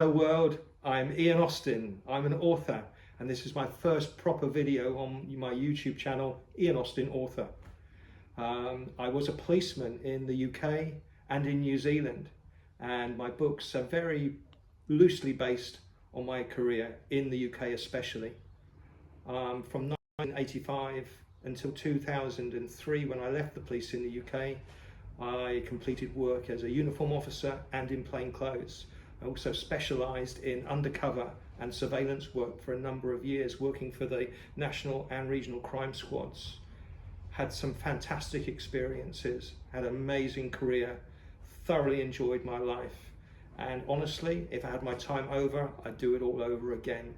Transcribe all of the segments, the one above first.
Hello world, I'm Ian Austin. I'm an author, and this is my first proper video on my YouTube channel, Ian Austin Author. I was a policeman in the UK and in New Zealand, and my books are very loosely based on my career in the UK especially. From 1985 until 2003, when I left the police in the UK, I completed work as a uniform officer and in plain clothes. I also specialised in undercover and surveillance work for a number of years, working for the national and regional crime squads. Had some fantastic experiences, had an amazing career, thoroughly enjoyed my life, and honestly, if I had my time over, I'd do it all over again.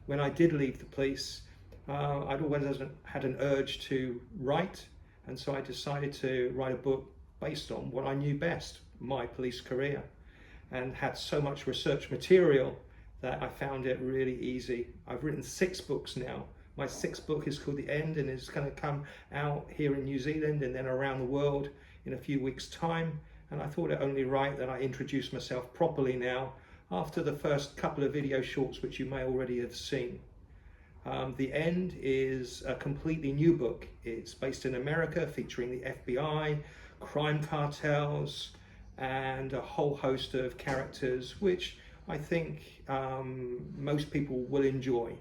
When I did leave the police, I'd always had an urge to write, and so I decided to write a book based on what I knew best, my police career, and had so much research material that I found it really easy. I've written 6 books now. My 6th book is called The End and is going to come out here in New Zealand and then around the world in a few weeks' time. And I thought it only right that I introduce myself properly now after the first couple of video shorts which you may already have seen. The End is a completely new book. It's based in America, featuring the FBI, crime cartels, and a whole host of characters which I think most people will enjoy.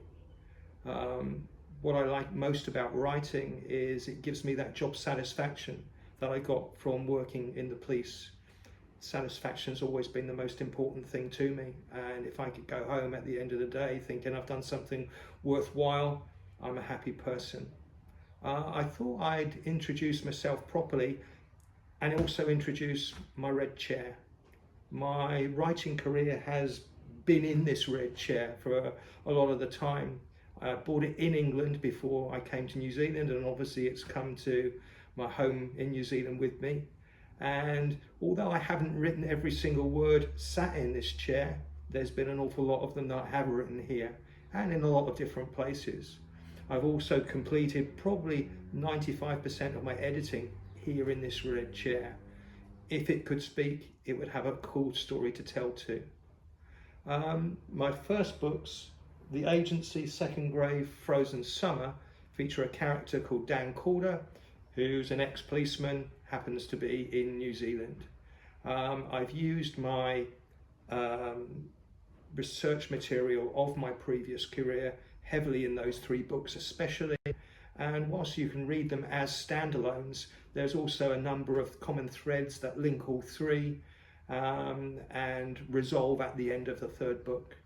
What I like most about writing is it gives me that job satisfaction that I got from working in the police. Satisfaction's always been the most important thing to me, and if I could go home at the end of the day thinking I've done something worthwhile, I'm a happy person. I thought I'd introduce myself properly and also introduce my red chair. My writing career has been in this red chair for a lot of the time. I bought it in England before I came to New Zealand, and obviously it's come to my home in New Zealand with me. And although I haven't written every single word sat in this chair, there's been an awful lot of them that I have written here and in a lot of different places. I've also completed probably 95% of my editing here in this red chair. If it could speak, it would have a cool story to tell too. My first books, The Agency, Second Grave, Frozen Summer, feature a character called Dan Calder, who's an ex-policeman, happens to be in New Zealand. I've used my research material of my previous career heavily in those 3 books especially, and whilst you can read them as standalones, there's also a number of common threads that link all 3 and resolve at the end of the 3rd book.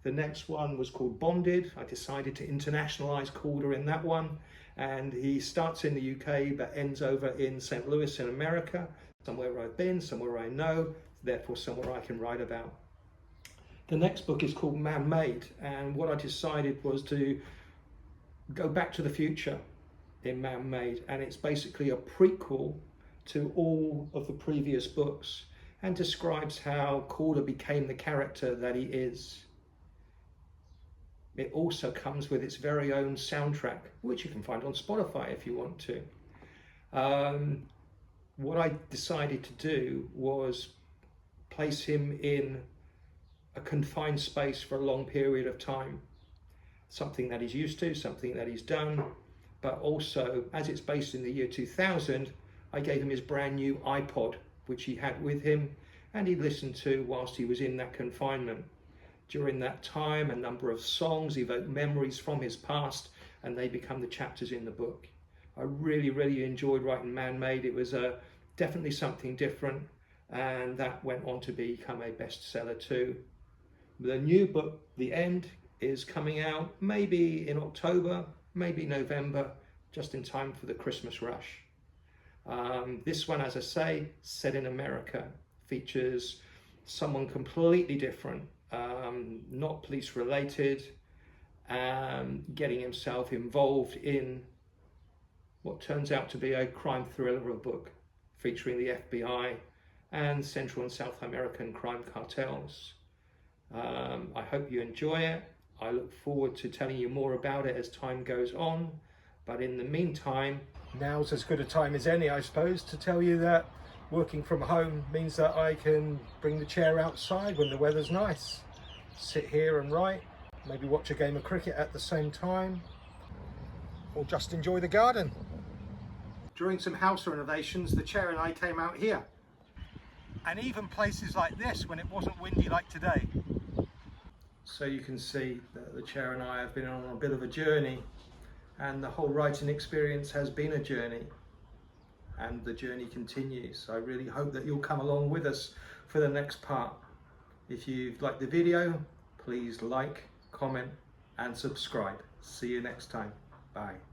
The next one was called Bonded. I decided to internationalise Calder in that one, and he starts in the UK but ends over in St. Louis in America, somewhere I've been, somewhere I know, therefore somewhere I can write about. The next book is called Man-Made, and what I decided was to go back to the future in Man-Made, and it's basically a prequel to all of the previous books and describes how Calder became the character that he is. It also comes with its very own soundtrack, which you can find on Spotify if you want to. What I decided to do was place him in a confined space for a long period of time. Something that he's used to, something that he's done, but also, as it's based in the year 2000, I gave him his brand new iPod, which he had with him, and he listened to whilst he was in that confinement. During that time, a number of songs evoke memories from his past, and they become the chapters in the book. I really enjoyed writing Man-Made. It was definitely something different, and that went on to become a bestseller too. The new book, The End, is coming out maybe in October, maybe November, just in time for the Christmas rush. This one, as I say, set in America, features someone completely different, not police related, getting himself involved in what turns out to be a crime thriller of a book featuring the FBI and Central and South American crime cartels. I hope you enjoy it. I look forward to telling you more about it as time goes on, but in the meantime, now's as good a time as any, I suppose, to tell you that working from home means that I can bring the chair outside when the weather's nice. sit here and write, maybe watch a game of cricket at the same time, or just enjoy the garden. During some house renovations, the chair and I came out here. And even places like this when it wasn't windy like today. So you can see that the chair and I have been on a bit of a journey, and the whole writing experience has been a journey, and the journey continues. I really hope that you'll come along with us for the next part. If you've liked the video, please like, comment and subscribe. See you next time. Bye.